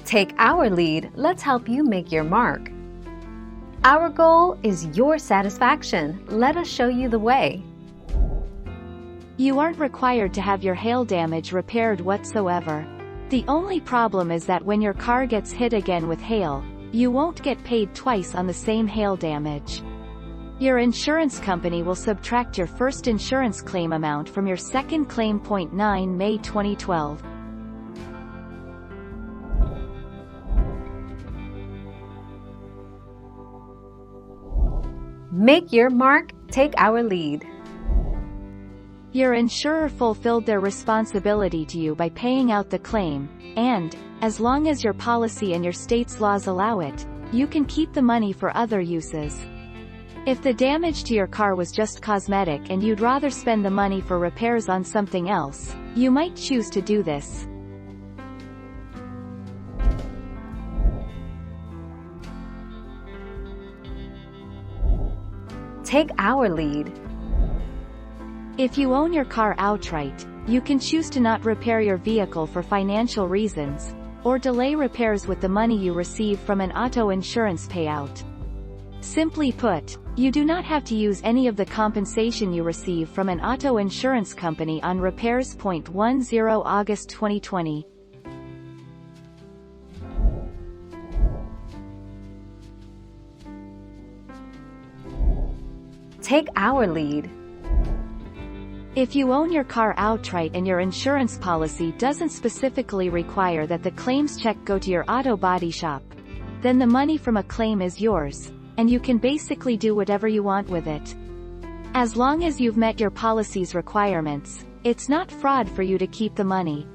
Take our lead, let's help you make your mark. Our goal is your satisfaction. Let us show you the way. You aren't required to have your hail damage repaired whatsoever. The only problem is that when your car gets hit again with hail, you won't get paid twice on the same hail damage. Your insurance company will subtract your first insurance claim amount from your second claim. 9 May 2012. Make your mark, take our lead. Your insurer fulfilled their responsibility to you by paying out the claim, and, as long as your policy and your state's laws allow it, you can keep the money for other uses. If the damage to your car was just cosmetic and you'd rather spend the money for repairs on something else, you might choose to do this. Take our lead. If you own your car outright, you can choose to not repair your vehicle for financial reasons, or delay repairs with the money you receive from an auto insurance payout. Simply put, you do not have to use any of the compensation you receive from an auto insurance company on repairs. 10 August 2020. Take our lead. If you own your car outright and your insurance policy doesn't specifically require that the claims check go to your auto body shop, then the money from a claim is yours, and you can basically do whatever you want with it. As long as you've met your policy's requirements, it's not fraud for you to keep the money.